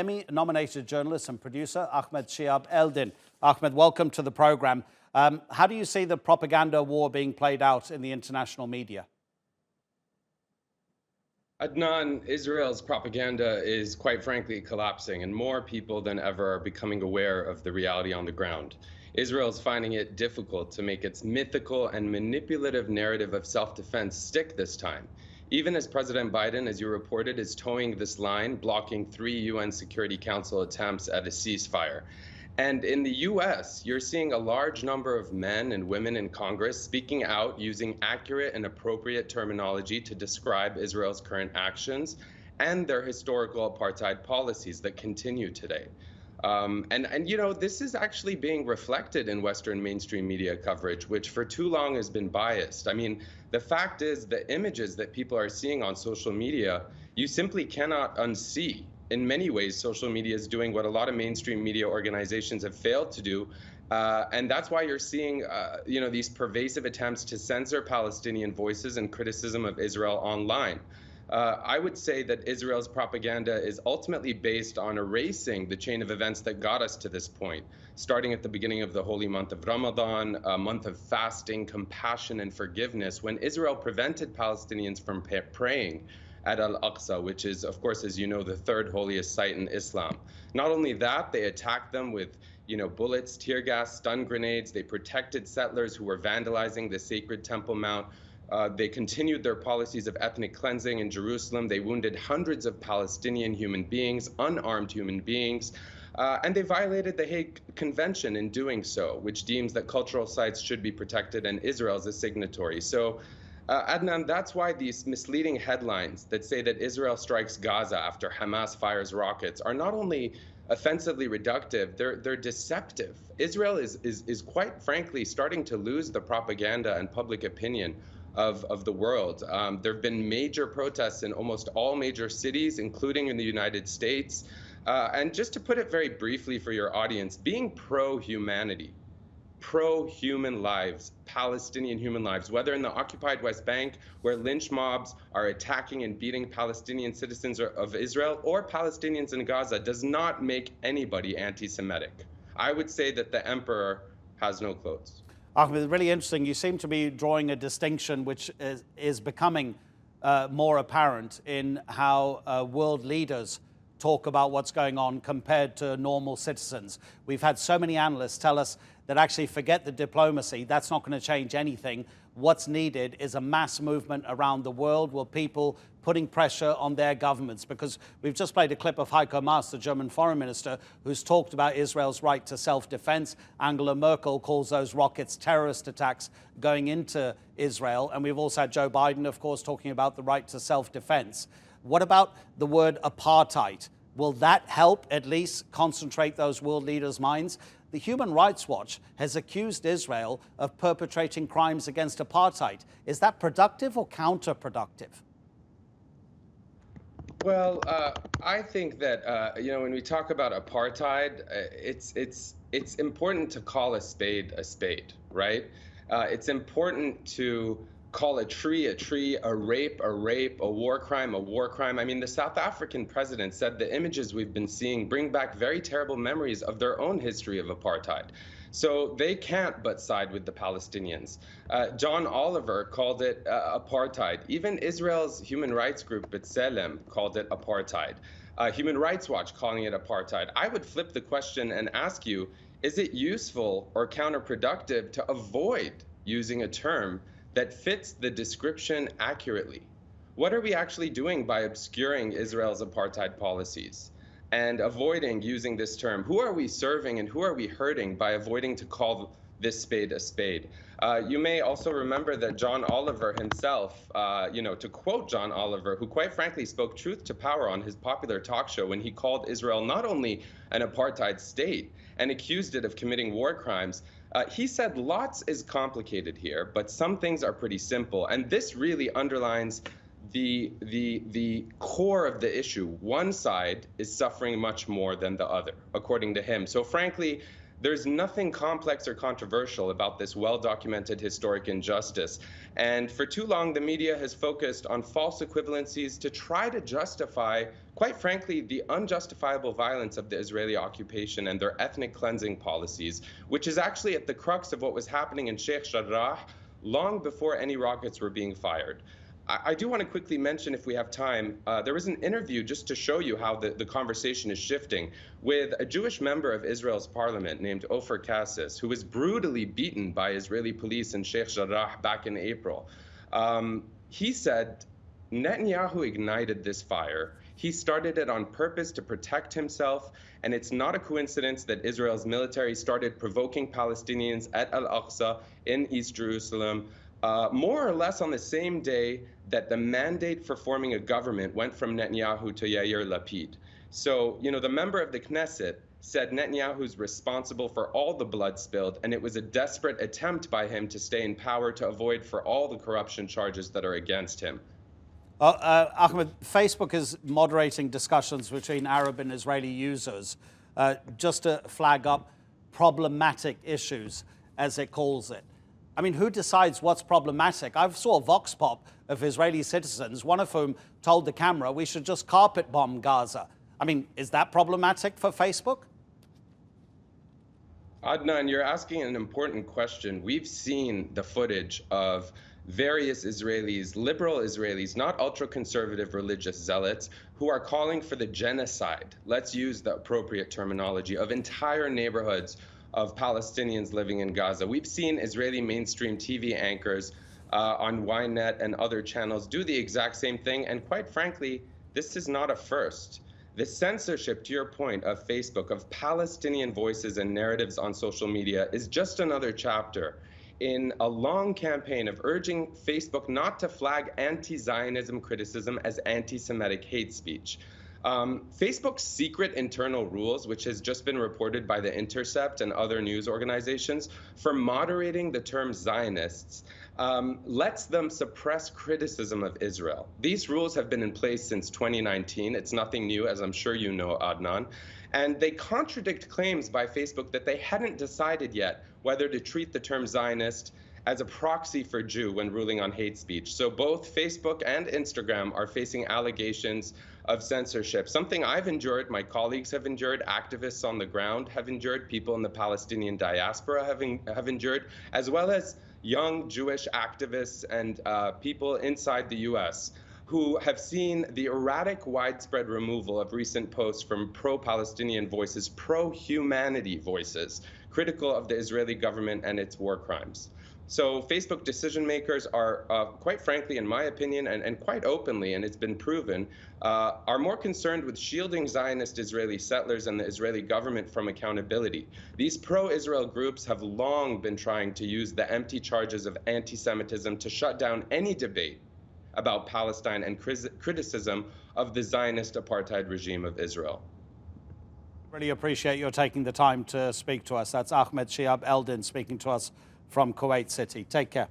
Emmy-nominated journalist and producer Ahmed Shihab-Eldin. Ahmed, welcome to the program. How do you see the propaganda war being played out in the international media? Adnan, Israel's propaganda is quite frankly collapsing, and more people than ever are becoming aware of the reality on the ground. Israel's finding it difficult to make its mythical and manipulative narrative of self-defense stick this time, even as President Biden, as you reported, is towing this line, blocking 3 UN Security Council attempts at a ceasefire. And in the US, you're seeing a large number of men and women in Congress speaking out using accurate and appropriate terminology to describe Israel's current actions and their historical apartheid policies that continue today. You know, this is actually being reflected in Western mainstream media coverage, which for too long has been biased. I mean, the fact is the images that people are seeing on social media, you simply cannot unsee. In many ways, social media is doing what a lot of mainstream media organizations have failed to do. And that's why you're seeing, you know, these pervasive attempts to censor Palestinian voices and criticism of Israel online. I would say that Israel's propaganda is ultimately based on erasing the chain of events that got us to this point, starting at the beginning of the holy month of Ramadan, a month of fasting, compassion, and forgiveness, when Israel prevented Palestinians from praying at Al-aqsa, which is, of course, as you know, the third holiest site in Islam. Not only that, they attacked them with, you know, bullets, tear gas, stun grenades. They protected settlers who were vandalizing the sacred Temple Mount. They continued their policies of ethnic cleansing in Jerusalem. They wounded hundreds of Palestinian human beings, unarmed human beings. And they violated the Hague Convention in doing so, which deems that cultural sites should be protected, and Israel is a signatory. So, Adnan, that's why these misleading headlines that say that Israel strikes Gaza after Hamas fires rockets are not only offensively reductive, they're deceptive. Israel is quite frankly starting to lose the propaganda and public opinion of the world. There have been major protests in almost all major cities, including in the United States. And just to put it very briefly for your audience, being pro-humanity, pro-human lives, Palestinian human lives, whether in the occupied West Bank, where lynch mobs are attacking and beating Palestinian citizens of Israel, or Palestinians in Gaza, does not make anybody anti-Semitic. I would say that the emperor has no clothes. Ahmed, really interesting. You seem to be drawing a distinction which is becoming more apparent in how world leaders talk about what's going on compared to normal citizens. We've had so many analysts tell us that actually forget the diplomacy, that's not going to change anything. What's needed is a mass movement around the world with people putting pressure on their governments, because we've just played a clip of Heiko Maas, the German foreign minister, who's talked about Israel's right to self-defense. Angela Merkel calls those rockets terrorist attacks going into Israel. And we've also had Joe Biden, of course, talking about the right to self-defense. What about the word apartheid? Will that help at least concentrate those world leaders' minds? The Human Rights Watch has accused Israel of perpetrating crimes against apartheid. Is that productive or counterproductive? Well, I think that, you know, when we talk about apartheid, it's important to call a spade, right? It's important to call a tree, a rape, a war crime, a war crime. I mean, the South African president said the images we've been seeing bring back very terrible memories of their own history of apartheid. So they can't but side with the Palestinians. John Oliver called it apartheid. Even Israel's human rights group, B'Tselem, called it apartheid. Human Rights Watch calling it apartheid. I would flip the question and ask you, is it useful or counterproductive to avoid using a term that fits the description accurately? What are we actually doing by obscuring Israel's apartheid policies and avoiding using this term? Who are we serving and who are we hurting by avoiding to call this spade a spade? You may also remember that John Oliver himself, you know, to quote John Oliver, who quite frankly spoke truth to power on his popular talk show when he called Israel not only an apartheid state and accused it of committing war crimes, he said lots is complicated here, but some things are pretty simple. And this really underlines the core of the issue. One side is suffering much more than the other, according to him. So frankly, there's nothing complex or controversial about this well-documented historic injustice. And for too long, the media has focused on false equivalencies to try to justify quite frankly, the unjustifiable violence of the Israeli occupation and their ethnic cleansing policies, which is actually at the crux of what was happening in Sheikh Jarrah long before any rockets were being fired. I do want to quickly mention, if we have time, there was an interview just to show you how the conversation is shifting with a Jewish member of Israel's parliament named Ofer Kassis, who was brutally beaten by Israeli police in Sheikh Jarrah back in April. He said, Netanyahu ignited this fire. He started it on purpose to protect himself, and it's not a coincidence that Israel's military started provoking Palestinians at Al-aqsa in East Jerusalem, more or less on the same day that the mandate for forming a government went from Netanyahu to Yair Lapid. So, the member of the Knesset said Netanyahu's responsible for all the blood spilled, and it was a desperate attempt by him to stay in power to avoid for all the corruption charges that are against him. Ahmed, Facebook is moderating discussions between Arab and Israeli users just to flag up problematic issues, as it calls it. I mean, who decides what's problematic? I saw a vox pop of Israeli citizens, one of whom told the camera we should just carpet bomb Gaza. I mean, is that problematic for Facebook? Adnan, you're asking an important question. We've seen the footage of various Israelis, liberal Israelis, not ultra-conservative religious zealots, who are calling for the genocide, let's use the appropriate terminology, of entire neighborhoods of Palestinians living in Gaza. We've seen Israeli mainstream TV anchors on Ynet and other channels do the exact same thing, and quite frankly, this is not a first. The censorship, to your point, of Facebook, of Palestinian voices and narratives on social media is just another chapter in a long campaign of urging Facebook not to flag anti-Zionism criticism as anti-Semitic hate speech. Facebook's secret internal rules, which has just been reported by The Intercept and other news organizations, for moderating the term Zionists, lets them suppress criticism of Israel. These rules have been in place since 2019. It's nothing new, as I'm sure you know, Adnan. And they contradict claims by Facebook that they hadn't decided yet whether to treat the term Zionist as a proxy for Jew when ruling on hate speech. So both Facebook and Instagram are facing allegations of censorship, something I've endured, my colleagues have endured, activists on the ground have endured, people in the Palestinian diaspora have endured, as well as young Jewish activists and people inside the US who have seen the erratic, widespread removal of recent posts from pro-Palestinian voices, pro-humanity voices, critical of the Israeli government and its war crimes. So Facebook decision makers are, quite frankly, in my opinion, and quite openly, and it's been proven, are more concerned with shielding Zionist Israeli settlers and the Israeli government from accountability. These pro-Israel groups have long been trying to use the empty charges of anti-Semitism to shut down any debate about Palestine and criticism of the Zionist apartheid regime of Israel. Really appreciate your taking the time to speak to us. That's Ahmed Shihab-Eldin speaking to us from Kuwait City. Take care.